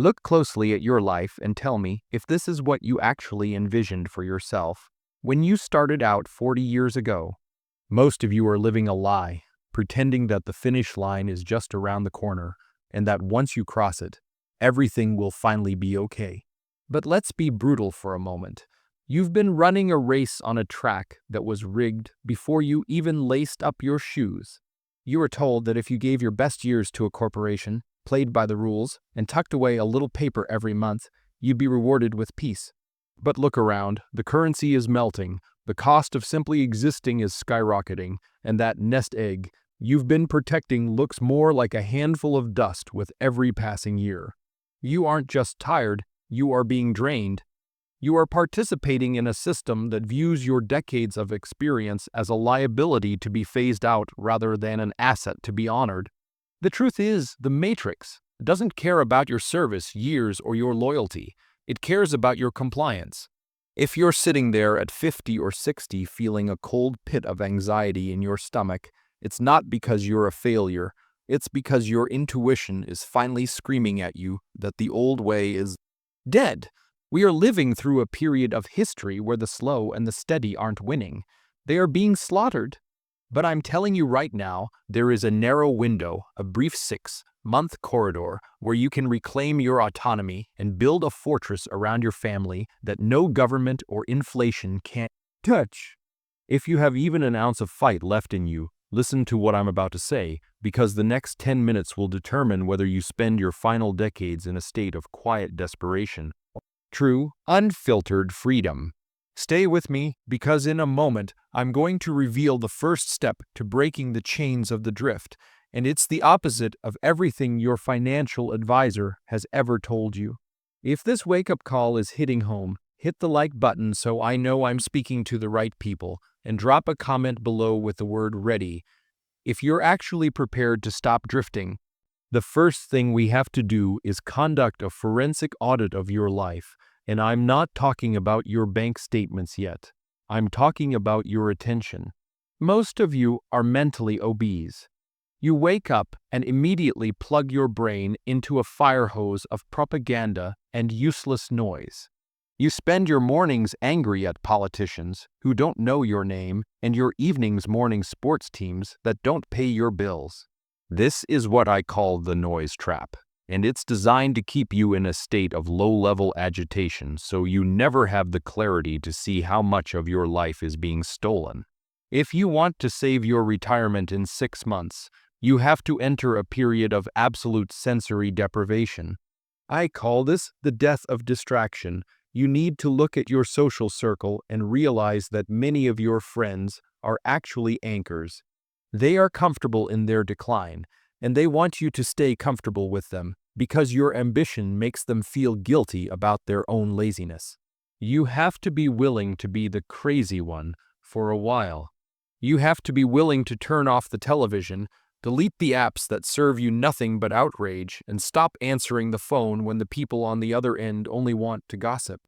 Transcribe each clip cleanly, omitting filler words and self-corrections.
Look closely at your life and tell me if this is what you actually envisioned for yourself when you started out 40 years ago. Most of you are living a lie, pretending that the finish line is just around the corner and that once you cross it, everything will finally be okay. But let's be brutal for a moment. You've been running a race on a track that was rigged before you even laced up your shoes. You were told that if you gave your best years to a corporation, played by the rules, and tucked away a little paper every month, you'd be rewarded with peace. But look around, the currency is melting, the cost of simply existing is skyrocketing, and that nest egg you've been protecting looks more like a handful of dust with every passing year. You aren't just tired, you are being drained. You are participating in a system that views your decades of experience as a liability to be phased out rather than an asset to be honored. The truth is, the Matrix doesn't care about your service, years, or your loyalty. It cares about your compliance. If you're sitting there at 50 or 60 feeling a cold pit of anxiety in your stomach, it's not because you're a failure. It's because your intuition is finally screaming at you that the old way is dead. We are living through a period of history where the slow and the steady aren't winning. They are being slaughtered. But I'm telling you right now, there is a narrow window, a brief 6-month corridor, where you can reclaim your autonomy and build a fortress around your family that no government or inflation can touch. If you have even an ounce of fight left in you, listen to what I'm about to say, because the next 10 minutes will determine whether you spend your final decades in a state of quiet desperation. True, unfiltered freedom. Stay with me, because in a moment, I'm going to reveal the first step to breaking the chains of the drift, and it's the opposite of everything your financial advisor has ever told you. If this wake-up call is hitting home, hit the like button so I know I'm speaking to the right people, and drop a comment below with the word ready. If you're actually prepared to stop drifting, the first thing we have to do is conduct a forensic audit of your life, and I'm not talking about your bank statements yet. I'm talking about your attention. Most of you are mentally obese. You wake up and immediately plug your brain into a fire hose of propaganda and useless noise. You spend your mornings angry at politicians who don't know your name and your evenings mourning sports teams that don't pay your bills. This is what I call the noise trap, and it's designed to keep you in a state of low-level agitation so you never have the clarity to see how much of your life is being stolen. If you want to save your retirement in 6 months, you have to enter a period of absolute sensory deprivation. I call this the death of distraction. You need to look at your social circle and realize that many of your friends are actually anchors. They are comfortable in their decline, and they want you to stay comfortable with them because your ambition makes them feel guilty about their own laziness. You have to be willing to be the crazy one for a while. You have to be willing to turn off the television, delete the apps that serve you nothing but outrage, and stop answering the phone when the people on the other end only want to gossip.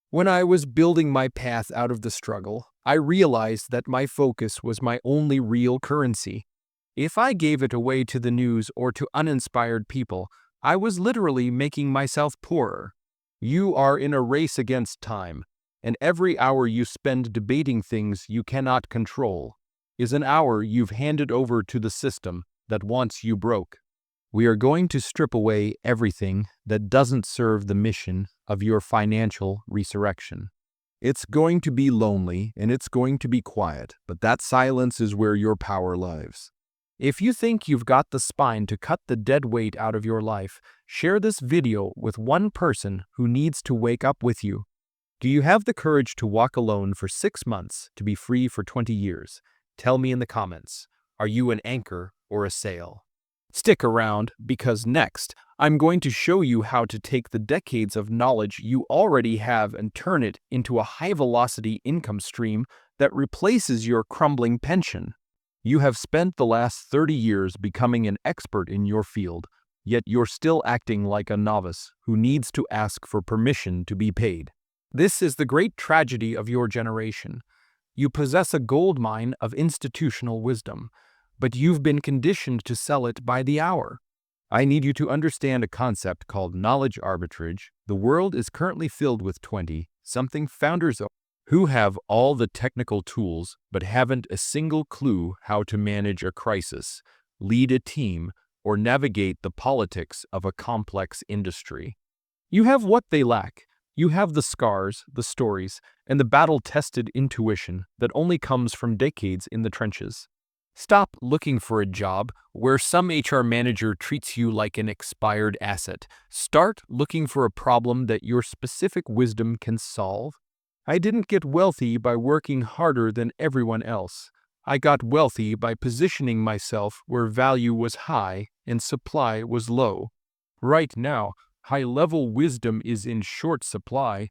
When I was building my path out of the struggle, I realized that my focus was my only real currency. If I gave it away to the news or to uninspired people, I was literally making myself poorer. You are in a race against time, and every hour you spend debating things you cannot control is an hour you've handed over to the system that wants you broke. We are going to strip away everything that doesn't serve the mission of your financial resurrection. It's going to be lonely and it's going to be quiet, but that silence is where your power lives. If you think you've got the spine to cut the dead weight out of your life, share this video with one person who needs to wake up with you. Do you have the courage to walk alone for 6 months to be free for 20 years? Tell me in the comments. Are you an anchor or a sail? Stick around, because next, I'm going to show you how to take the decades of knowledge you already have and turn it into a high-velocity income stream that replaces your crumbling pension. You have spent the last 30 years becoming an expert in your field, yet you're still acting like a novice who needs to ask for permission to be paid. This is the great tragedy of your generation. You possess a gold mine of institutional wisdom, but you've been conditioned to sell it by the hour. I need you to understand a concept called knowledge arbitrage. The world is currently filled with 20-something founders who have all the technical tools but haven't a single clue how to manage a crisis, lead a team, or navigate the politics of a complex industry. You have what they lack. You have the scars, the stories, and the battle-tested intuition that only comes from decades in the trenches. Stop looking for a job where some HR manager treats you like an expired asset. Start looking for a problem that your specific wisdom can solve. I didn't get wealthy by working harder than everyone else. I got wealthy by positioning myself where value was high and supply was low. Right now, high-level wisdom is in short supply.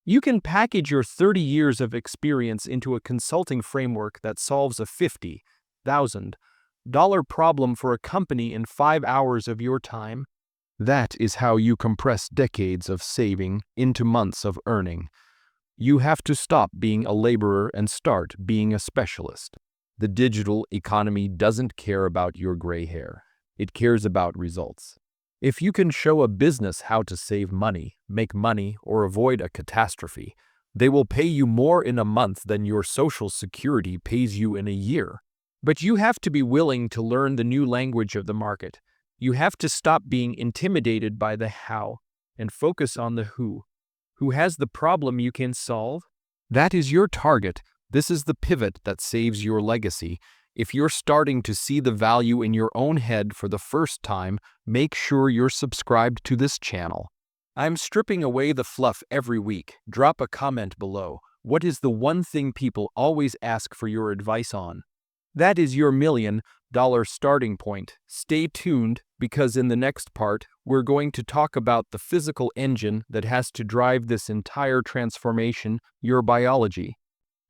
You can package your 30 years of experience into a consulting framework that solves a $50,000 problem for a company in 5 hours of your time. That is how you compress decades of saving into months of earning. You have to stop being a laborer and start being a specialist. The digital economy doesn't care about your gray hair. It cares about results. If you can show a business how to save money, make money, or avoid a catastrophe, they will pay you more in a month than your Social Security pays you in a year. But you have to be willing to learn the new language of the market. You have to stop being intimidated by the how and focus on the who. Who has the problem you can solve? That is your target. This is the pivot that saves your legacy. If you're starting to see the value in your own head for the first time, make sure you're subscribed to this channel. I'm stripping away the fluff every week. Drop a comment below. What is the one thing people always ask for your advice on? That is your $1 million starting point. Stay tuned, because in the next part, we're going to talk about the physical engine that has to drive this entire transformation, your biology.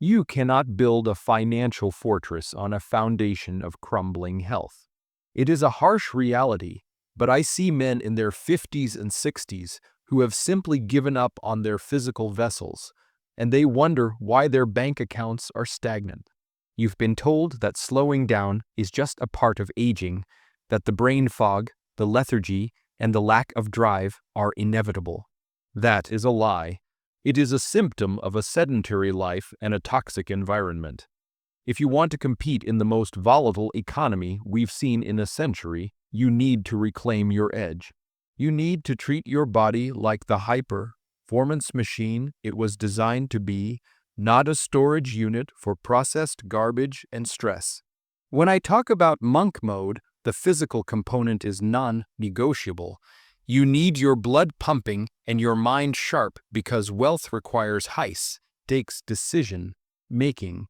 You cannot build a financial fortress on a foundation of crumbling health. It is a harsh reality, but I see men in their 50s and 60s who have simply given up on their physical vessels, and they wonder why their bank accounts are stagnant. You've been told that slowing down is just a part of aging, that the brain fog, the lethargy, and the lack of drive are inevitable. That is a lie. It is a symptom of a sedentary life and a toxic environment. If you want to compete in the most volatile economy we've seen in a century, you need to reclaim your edge. You need to treat your body like the high-performance machine it was designed to be, not a storage unit for processed garbage and stress. When I talk about monk mode, the physical component is non-negotiable. You need your blood pumping and your mind sharp, because wealth requires high-stakes decision-making.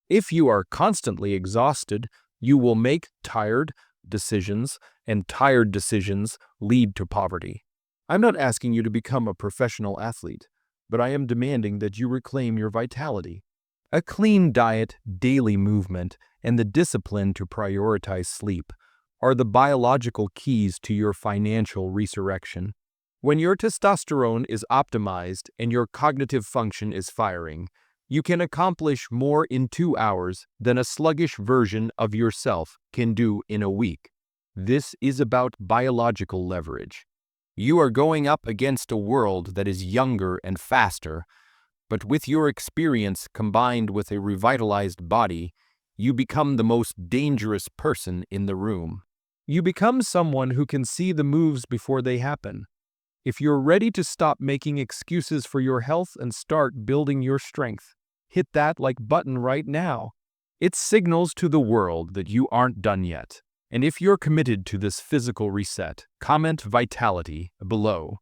If you are constantly exhausted, you will make tired decisions, and tired decisions lead to poverty. I'm not asking you to become a professional athlete, but I am demanding that you reclaim your vitality. A clean diet, daily movement, and the discipline to prioritize sleep are the biological keys to your financial resurrection. When your testosterone is optimized and your cognitive function is firing, you can accomplish more in 2 hours than a sluggish version of yourself can do in a week. This is about biological leverage. You are going up against a world that is younger and faster, but with your experience combined with a revitalized body, you become the most dangerous person in the room. You become someone who can see the moves before they happen. If you're ready to stop making excuses for your health and start building your strength, hit that like button right now. It signals to the world that you aren't done yet. And if you're committed to this physical reset, comment vitality below.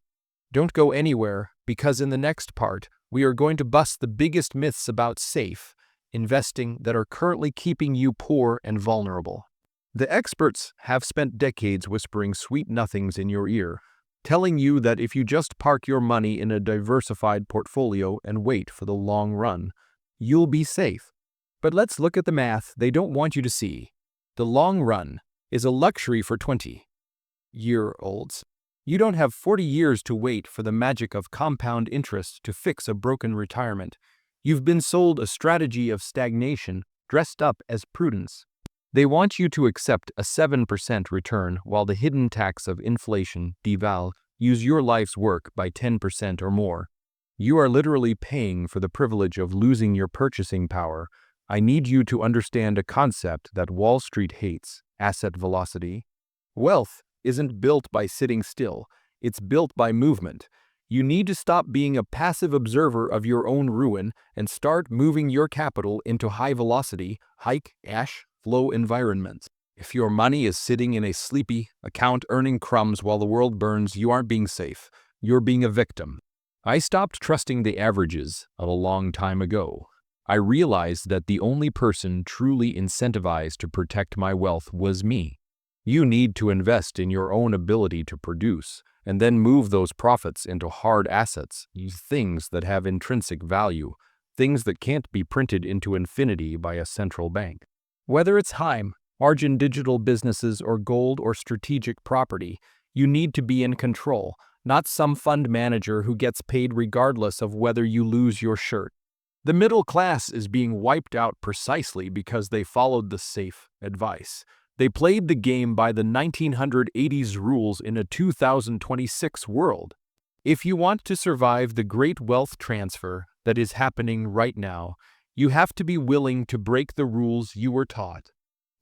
Don't go anywhere, because in the next part, we are going to bust the biggest myths about safe investing that are currently keeping you poor and vulnerable. The experts have spent decades whispering sweet nothings in your ear, telling you that if you just park your money in a diversified portfolio and wait for the long run, you'll be safe. But let's look at the math they don't want you to see. The long run is a luxury for 20-year-olds. You don't have 40 years to wait for the magic of compound interest to fix a broken retirement. You've been sold a strategy of stagnation dressed up as prudence. They want you to accept a 7% return while the hidden tax of inflation, devalues your life's work by 10% or more. You are literally paying for the privilege of losing your purchasing power. I need you to understand a concept that Wall Street hates: asset velocity. Wealth isn't built by sitting still, it's built by movement. You need to stop being a passive observer of your own ruin and start moving your capital into high-velocity, high-cash flow environments. If your money is sitting in a sleepy account earning crumbs while the world burns, you aren't being safe. You're being a victim. I stopped trusting the averages a long time ago. I realized that the only person truly incentivized to protect my wealth was me. You need to invest in your own ability to produce, and then move those profits into hard assets, things that have intrinsic value, things that can't be printed into infinity by a central bank. Whether it's high-margin digital businesses or gold or strategic property, you need to be in control, not some fund manager who gets paid regardless of whether you lose your shirt. The middle class is being wiped out precisely because they followed the safe advice. They played the game by the 1980s rules in a 2026 world. If you want to survive the great wealth transfer that is happening right now, you have to be willing to break the rules you were taught.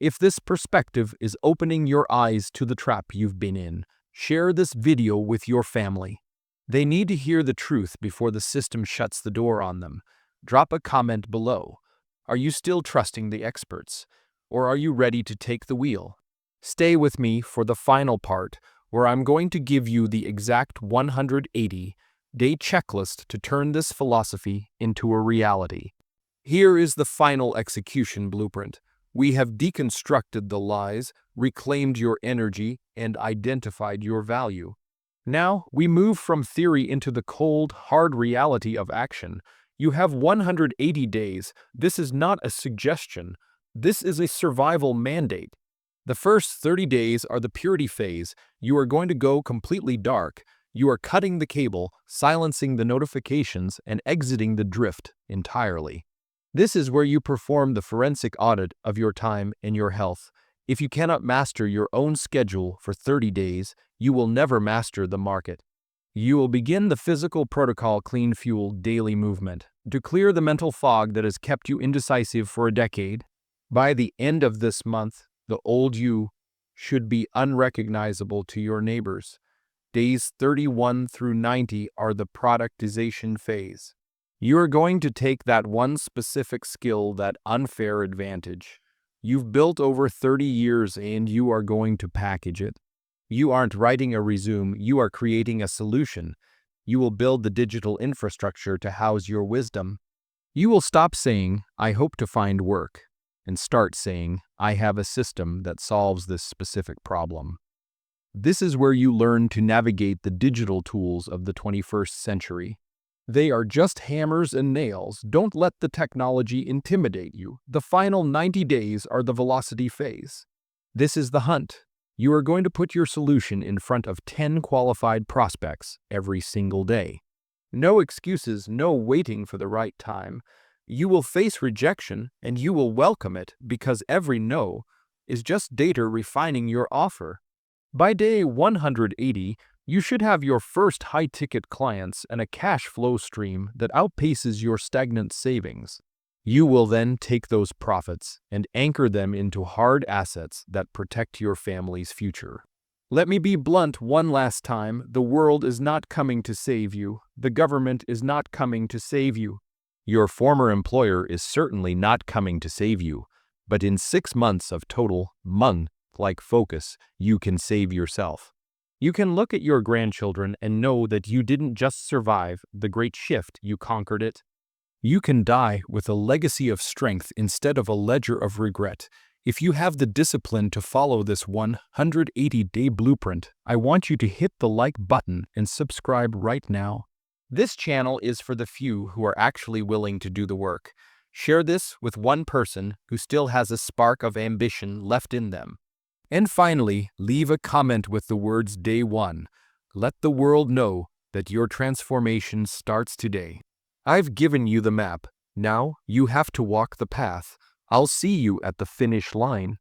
If this perspective is opening your eyes to the trap you've been in, share this video with your family. They need to hear the truth before the system shuts the door on them. Drop a comment below. Are you still trusting the experts? Or are you ready to take the wheel? Stay with me for the final part, where I'm going to give you the exact 180-day checklist to turn this philosophy into a reality. Here is the final execution blueprint. We have deconstructed the lies, reclaimed your energy, and identified your value. Now, we move from theory into the cold, hard reality of action. You have 180 days. This is not a suggestion. This is a survival mandate. The first 30 days are the purity phase. You are going to go completely dark. You are cutting the cable, silencing the notifications, and exiting the drift entirely. This is where you perform the forensic audit of your time and your health. If you cannot master your own schedule for 30 days, you will never master the market. You will begin the physical protocol clean fuel daily movement to clear the mental fog that has kept you indecisive for a decade. By the end of this month, the old you should be unrecognizable to your neighbors. Days 31 through 90 are the productization phase. You are going to take that one specific skill, that unfair advantage you've built over 30 years, and you are going to package it. You aren't writing a resume, you are creating a solution. You will build the digital infrastructure to house your wisdom. You will stop saying, "I hope to find work," and start saying, "I have a system that solves this specific problem." This is where you learn to navigate the digital tools of the 21st century. They are just hammers and nails. Don't let the technology intimidate you. The final 90 days are the velocity phase. This is the hunt. You are going to put your solution in front of 10 qualified prospects every single day. No excuses, no waiting for the right time. You will face rejection, and you will welcome it, because every no is just data refining your offer. By day 180, you should have your first high-ticket clients and a cash flow stream that outpaces your stagnant savings. You will then take those profits and anchor them into hard assets that protect your family's future. Let me be blunt one last time. The world is not coming to save you. The government is not coming to save you. Your former employer is certainly not coming to save you. But in 6 months of total monk-like focus, you can save yourself. You can look at your grandchildren and know that you didn't just survive the great shift, you conquered it. You can die with a legacy of strength instead of a ledger of regret. If you have the discipline to follow this 180-day blueprint, I want you to hit the like button and subscribe right now. This channel is for the few who are actually willing to do the work. Share this with one person who still has a spark of ambition left in them. And finally, leave a comment with the words Day 1. Let the world know that your transformation starts today. I've given you the map. Now you have to walk the path. I'll see you at the finish line.